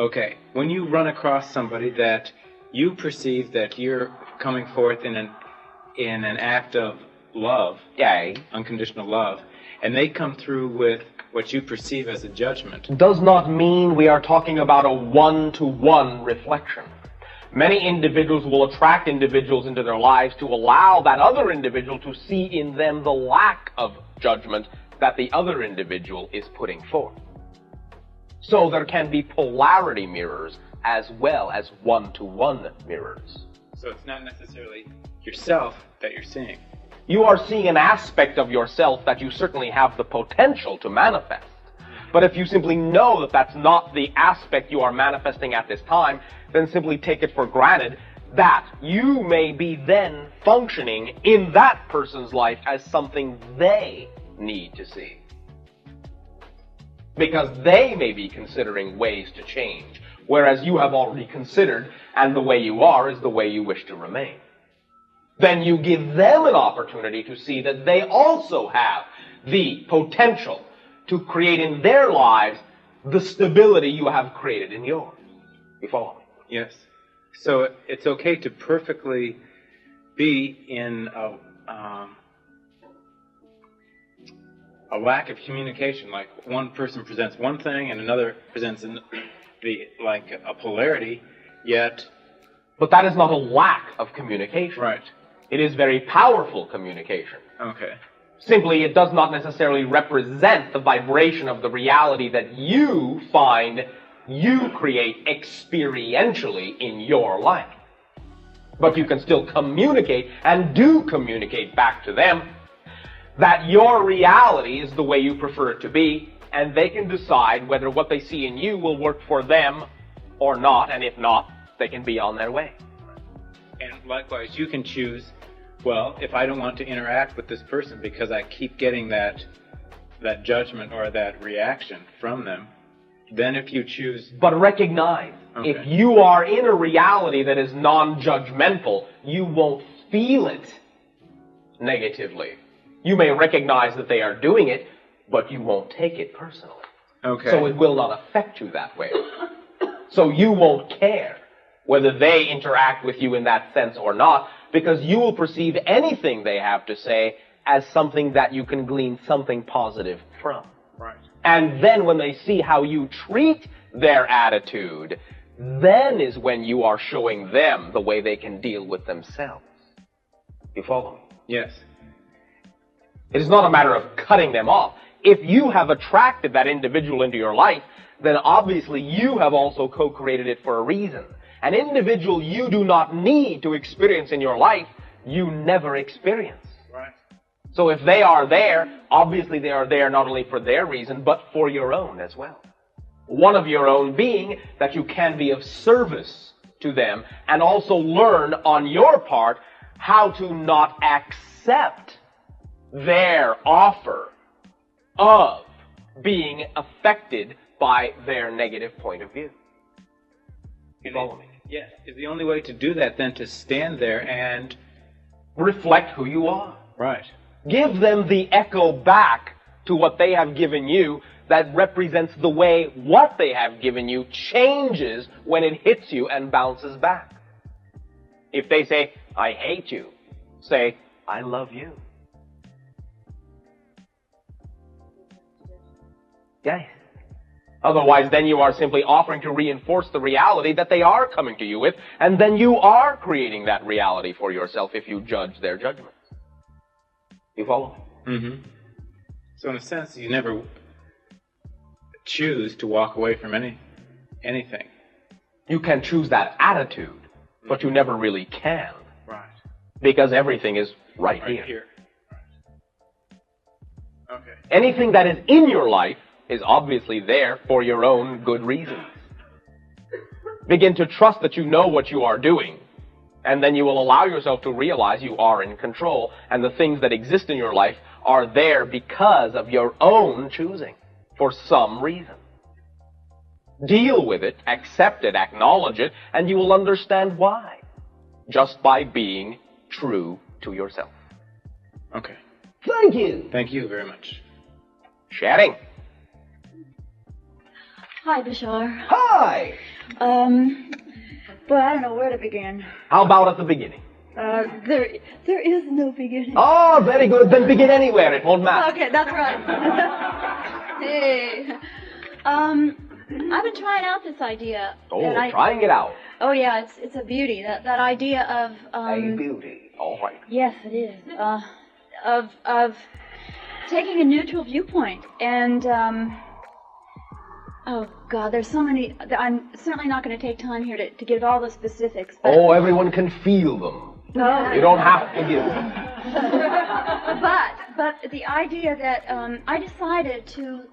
Okay, when you run across somebody that you perceive that you're coming forth in an act of love, Yay. unconditional love, and they come through with what you perceive as a judgment. Does not mean we are talking about a one-to-one reflection. Many individuals will attract individuals into their lives to allow that other individual to see in them the lack of judgment that the other individual is putting forth. So there can be polarity mirrors as well as one-to-one mirrors. So it's not necessarily yourself that you're seeing. You are seeing an aspect of yourself that you certainly have the potential to manifest. But if you simply know that that's not the aspect you are manifesting at this time, then simply take it for granted that you may be then functioning in that person's life as something they need to see. Because they may be considering ways to change, whereas you have already considered, and the way you are is the way you wish to remain. Then you give them an opportunity to see that they also have the potential to create in their lives the stability you have created in yours. You follow me? Yes. So it's okay to perfectly be in a lack of communication. Like one person presents one thing and another presents like a polarity, yet... But that is not a lack of communication. Right. It is very powerful communication. Okay. Simply, it does not necessarily represent the vibration of the reality that you find you create experientially in your life. But you can still communicate, and do communicate back to them, that your reality is the way you prefer it to be, and they can decide whether what they see in you will work for them or not, and if not, they can be on their way. And likewise, you can choose, well, if I don't want to interact with this person because I keep getting that judgment or that reaction from them, then if you choose... But recognize, okay, if you are in a reality that is non-judgmental, you won't feel it negatively. You may recognize that they are doing it, but you won't take it personally. Okay. So it will not affect you that way. So you won't care whether they interact with you in that sense or not, because you will perceive anything they have to say as something that you can glean something positive from. Right. And then when they see how you treat their attitude, then is when you are showing them the way they can deal with themselves. You follow me? Yes. It is not a matter of cutting them off. If you have attracted that individual into your life, then obviously you have also co-created it for a reason. An individual you do not need to experience in your life, you never experience. Right. So if they are there, obviously they are there not only for their reason, but for your own as well. One of your own being that you can be of service to them, and also learn on your part how to not accept their offer of being affected by their negative point of view. You follow me? Yes. Is the only way to do that then to stand there and reflect who you are. Right. Give them the echo back to what they have given you that represents the way what they have given you changes when it hits you and bounces back. If they say, I hate you, say, I love you. Yes. Otherwise, then you are simply offering to reinforce the reality that they are coming to you with, and then you are creating that reality for yourself if you judge their judgments. You follow? Mm-hmm. So in a sense, you never choose to walk away from anything. You can choose that attitude, but you never really can. Right. Because everything is right here. Right. Okay. Anything that is in your life is obviously there for your own good reasons. Begin to trust that you know what you are doing, and then you will allow yourself to realize you are in control, and the things that exist in your life are there because of your own choosing, for some reason. Deal with it, accept it, acknowledge it, and you will understand why. Just by being true to yourself. Okay. Thank you. Thank you very much. Chatting. Hi, Bashar. Hi. Boy, I don't know where to begin. How about at the beginning? There is no beginning. Oh, very good. Then begin anywhere. It won't matter. Okay, that's right. Hey. I've been trying out this idea. Oh, trying it out. Oh, yeah, it's a beauty. That idea of... a beauty. All right. Yes, it is. Of taking a neutral viewpoint and... Oh, God, there's so many... I'm certainly not going to take time here to give all the specifics, but... Oh, everyone can feel them. Oh. You don't have to give them. But the idea that I decided to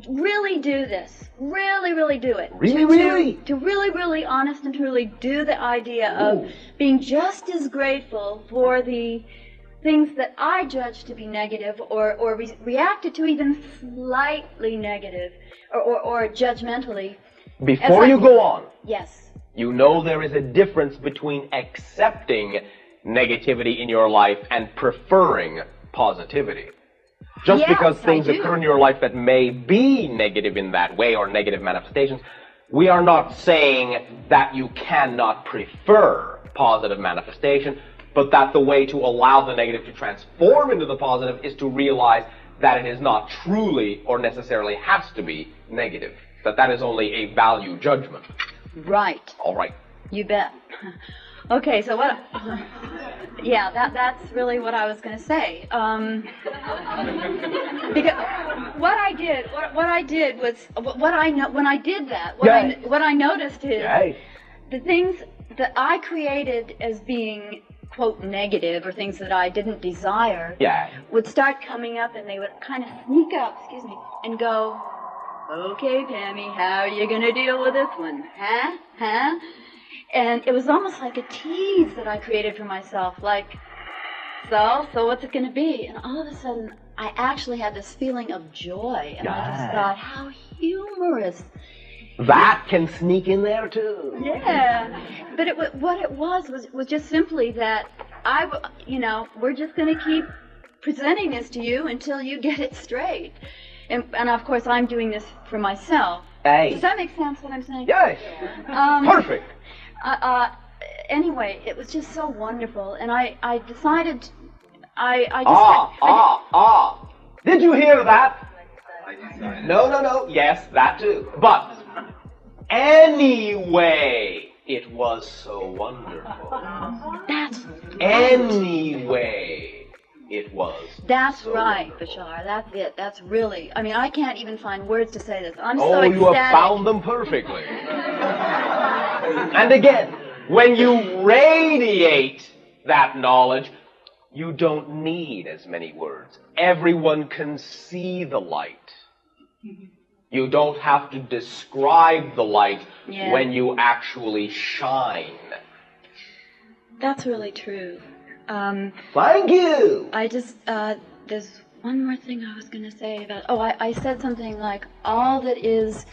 really do this, really do it. Really? To really, honest and truly do the idea of being just as grateful for the things that I judged to be negative or reacted to even slightly negative or judgmentally. Before you go on. Yes. You know there is a difference between accepting negativity in your life and preferring positivity. Just because things occur in your life that may be negative in that way or negative manifestations, we are not saying that you cannot prefer positive manifestation, but that the way to allow the negative to transform into the positive is to realize that it is not truly or necessarily has to be negative, that is only a value judgment. Right. All right. You bet. Okay, so what... Yeah, that's really what I was going to say. Because what I did was when I did that, what I noticed is the things that I created as being, quote, negative, or things that I didn't desire, would start coming up, and they would kind of sneak up, and go, okay, Pammy, how are you going to deal with this one? Huh? And it was almost like a tease that I created for myself, like, so what's it going to be? And all of a sudden, I actually had this feeling of joy, and I just thought, how humorous. That can sneak in there, too. Yeah, but what it was just simply that we're just going to keep presenting this to you until you get it straight. And of course, I'm doing this for myself. Does that make sense, what I'm saying? Yes. Perfect. Anyway, it was just so wonderful, and I decided, Did you hear that? No. Yes, that too. But anyway, it was so wonderful. Anyway, it was. That's so right, wonderful. Bashar. That's it. That's really. I mean, I can't even find words to say this. I'm so ecstatic. You have found them perfectly. And again, when you radiate that knowledge, you don't need as many words. Everyone can see the light. You don't have to describe the light when you actually shine. That's really true. Thank you! I just, there's one more thing I was going to say about, I said something like, all that is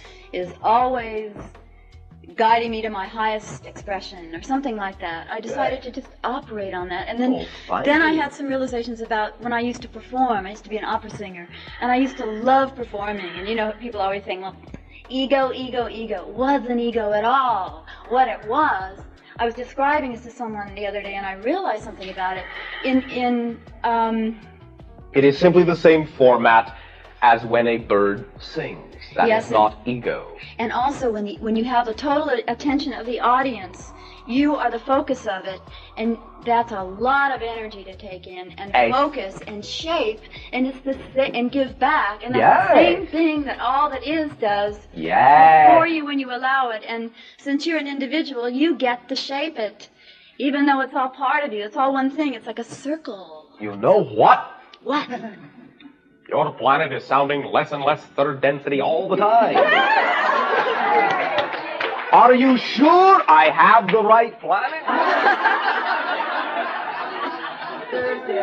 always guiding me to my highest expression, or something like that. I decided to just operate on that. And then I had some realizations about when I used to perform. I used to be an opera singer, and I used to love performing. And people always saying, well, ego. Wasn't ego at all. What it was, I was describing this to someone the other day, and I realized something about it. It is simply the same format as when a bird sings. That is not ego. And also, when you have the total attention of the audience, you are the focus of it, and that's a lot of energy to take in and focus and shape, and and give back, and that's the same thing that all that is does for you when you allow it. And since you're an individual, you get to shape it, even though it's all part of you. It's all one thing. It's like a circle. You know what? What? Your planet is sounding less and less third density all the time. Are you sure I have the right planet? Thursday.